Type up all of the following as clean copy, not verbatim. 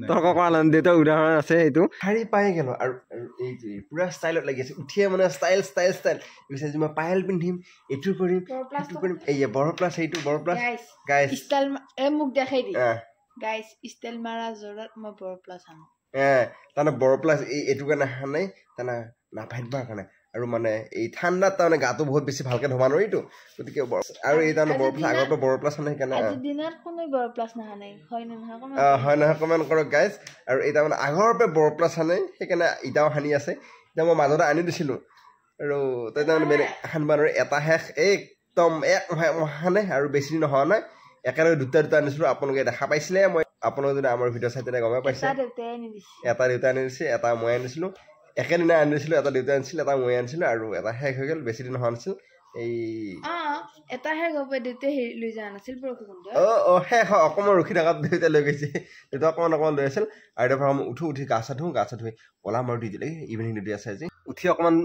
তৰ্ক কৰা দেউতাৰ উদাহৰণ আছে এইটো শাৰী পাই গেল আৰু এই যে পুৰা ষ্টাইলত লাগি আছে উঠিয়ে মানে ষ্টাইল ষ্টাইল ষ্টাইল কৈছে যে মই পায়েল পিন্ধিম এইটো কৰিম সেইটো কৰিম এই বৰ প্লাছ এইটো বৰ প্লাছ গাইছ ষ্টাইল মোক দেখাই দি গাইছ ষ্টাইল মাৰা জোৰত মই বৰ প্লাছ আনো তাৰমানে বৰ প্লাছ এইটো কাৰণে অহা নাই তাৰমানে নাভাবিবৰ কাৰণে আৰু মানে এই ঠাণ্ডাত তাৰমানে গাটো বহুত বেছি ভালকে ধুবা নোৱাৰিতো গতিকে আৰু এই তাৰমানে বৰ প্লাছ আগৰ পৰা বৰ প্লাছ আনে সেইকাৰণে হয় নহয় কমেণ্ট কৰক গাইজ আৰু এই তাৰমানে আগৰ পৰা বৰ প্লাছ আনে সেইকাৰণে ইটাও সানি আছে এতিয়া মই মাজতে আনি দিছিলোঁ আৰু তাই তাৰমানে বেলেগ সানিব নোৱাৰে এটা শেষ একদম এক সানে আৰু বেছি দিন হোৱা নাই একেলগে দুটা আনিছিলোঁ আপোনালোকে দেখা পাইছিলে মই আপোনালোকে যদি আমাৰ ভিডিঅ' চাই তেতিয়া গমে পাইছে এটা দেউতাই আনি দিছে এটা মই আনিছিলোঁ একেদিনাই আনিছিলোঁ এটা দেউতাই আনিছিল এটা মই আনিছিলোঁ আৰু এটা শেষ হৈ গ'ল বেছি দিন হোৱা নাছিল এই এটা শেষ হ'ব দেউতাই লৈ যোৱা নাছিল শেষ হয় অকণমান ৰখি থকাত দেউতাই লৈ গৈছে দেউতা অকণমান লৈ আছিল আৰু তাৰপৰা মই উঠি গা চা ধুই পলাম আৰু দি দিলে ইভিনিং ডিউটি আছে আজি উঠি অকণমান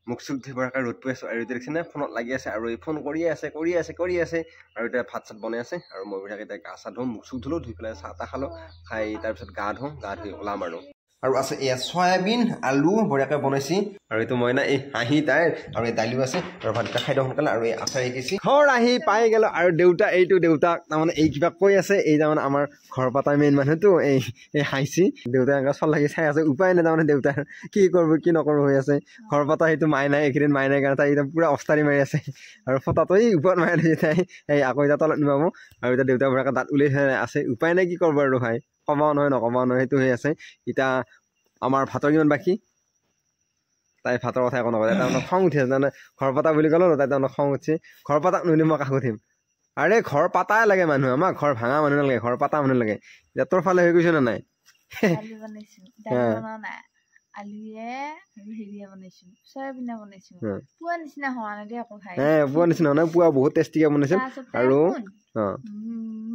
মুখ চুখ ধুই পৰাকৈ ৰ'দ পৰি আছোঁ আৰু এতিয়া দেখিছেনে ফোনত লাগি আছে আৰু এই ফোন কৰিয়ে আছে আৰু এতিয়া ভাত চাত বনাই আছে আৰু মই এতিয়া গা চা ধুম মুখ চুখ ধুলোঁ ধুই পেলাই চাহ তাহ খালোঁ খাই তাৰপিছত গা ধুই ওলাম আৰু আছে এয়া চয়াবিন আলু বঢ়িয়াকৈ বনাইছি আৰু এইটো মইনা এই হাঁহি তাইৰ আৰু এই দালিও আছে আৰু ভাতকেইটা খাই দিওঁ সোনকালে আৰু এই আচাৰ শিকিছি ঘৰ আহি পাই গ'ল আৰু এইটো দেউতাক তাৰমানে এই কিবা কৈ আছে এই তাৰমানে আমাৰ ঘৰ পাতা মেইন মানুহটো এই হাঁহিছি দেউতাই এনেকৈ চল লাগি চাই আছে উপায় নাই তাৰমানে দেউতাৰ কি কৰিব কি নকৰিব হৈ আছে ঘৰ পাতা সেইটো মাই নাই এইকেইদিন মাই নাই কাৰণে তাই একদম পুৰা অস্তাৰি মাৰি আছে আৰু ফটাটো এই ওপৰত মাৰি দিছে তাই এই আকৌ এতিয়া তলত নিবাব আৰু এতিয়া দেউতাই বঢ়িয়াকৈ দাঁত উলিয়াই আছে উপায় নাই কি কৰিব আৰু ভাই ক'বাও নহয় নক'বাও নহয় সেইটো হৈ আছে এতিয়া আমাৰ ভাতৰ কিমান বাকী তাই ভাতৰ কথা একো নকয় তাৰমানে খং উঠি আছে তাৰমানে ঘৰ পাতা বুলি ক'লো তাই তাৰমানে খং উঠিছে ঘৰ পাতাক নহ'লে মই কাষ উঠিম আৰে ঘৰ পাতাই লাগে মানুহ আমাক ঘৰ ভাঙা মানুহ নালাগে ঘৰ পাতা মানুহ লাগে এতিয়া তোৰ ফালে হৈ গৈছে নে নাই পুৱা নিচিনা নাই পুৱা বহুত টেষ্টিকে বনাইছিল আৰু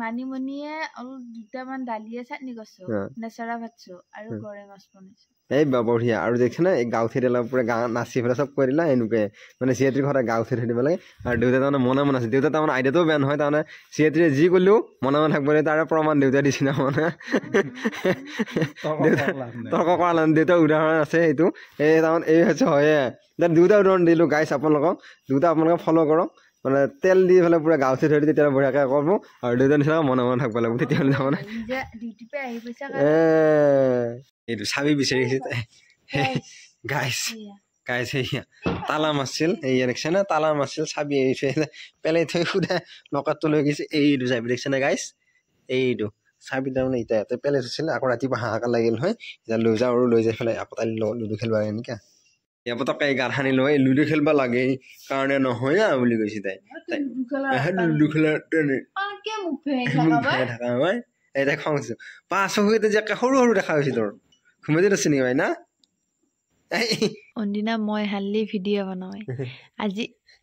মানিমুনিয়ে অলপ দুটামান দালিয়ে চাটনি কৰিছো নেচৰা ভাতছো আৰু গৰৈ মাছ বনাইছো এই বঢ়িয়া আৰু দেখিছেনে এই গা উঠি দিলে পুৰা গা নাচি পেলাই চব কৰি দিলা এনেকুৱাই মানে চিয়েত্ৰীৰ ঘৰতে গা উঠি দিব লাগে আৰু দেউতাই তাৰমানে মনে আছে দেউতা তাৰমানে আইডিয়াটোও বেয়া নহয় তাৰমানে চিয়েত্ৰীয়ে যি কৰিলেও মনে থাকিব লাগে তাৰে প্ৰমাণ দেউতাই দিছে না মানে তৰ্ক কৰা দেউতাৰ উদাহৰণ আছে এইটো এই তাৰমানে এই হৈছে হয়ে দুটা উদাহৰণ দিলোঁ গাইছ আপোনালোকক দুটা আপোনালোকে ফ'ল' কৰক মানে তেল দি পেলাই পুৰা গা উঠি থৈ দি তেতিয়া বঢ়িয়াকৈ কৰিব আৰু দেউতাৰ নিচিনা মনে থাকিব লাগিব তেতিয়াহ'লে তাৰমানে এইটো চাবি বিচাৰিছে গাইছ সেয়া তালা মাৰছিল এইয়া দেখিছে নে তালা মাৰছিল চাবি পেলাই থৈ সোধা লকাৰটো লৈ গৈছে এইটো চাবি দেখিছে নে গাইছ এইটো চাবি তাৰমানে এতিয়া ইয়াতে পেলাই থৈছিলে আকৌ ৰাতিপুৱা হাহাকাৰ লাগিল হয় এতিয়া লৈ যাওঁ আৰু লৈ যাই পেলাই আকৌ তাই লুডু খেলিব এনেকৈ ইয়াৰ পতকে গাত সানি লয় লুডু খেলিব লাগে কাৰণে নহয় বুলি কৈছে তাই লুডু খেলা থকা হয় এই তাই খং উঠিছো পাঁচ যে সৰু দেখা হৈছে তোৰ ঘুমাই আছে নেকি ভাই না অন্দিনা মই হাল্লি ভিডিঅ' বনাই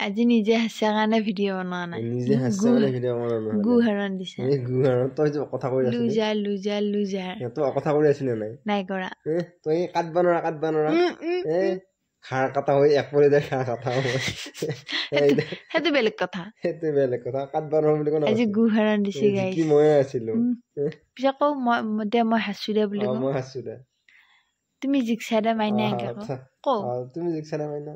আজি নিজে হাসা কাৰণে ভিডিঅ' বনোৱা নাই নিজে হাসা কাৰণে ভিডিঅ' বনোৱা নাই গু হৰণ দিছে এই গু হৰণ তই যে কথা কৈ আছিস লুজাৰ তই কথা কৈ আছিস নাই কৰা তই কাটবা নৰা খাৰ কাটা হৈ এক পৰি দে খাৰ কাটা হয় সেইটো বেলেগ কথা কাটবা নৰা বুলি কোৱা আজি গু হৰণ দিছে গাইছ কি মই আছিলো পিছে কও মই হাসু দে বুলি মই হাসু দে তুমি জিকছা দে মাইনা কও তুমি জিকছা দে মাইনা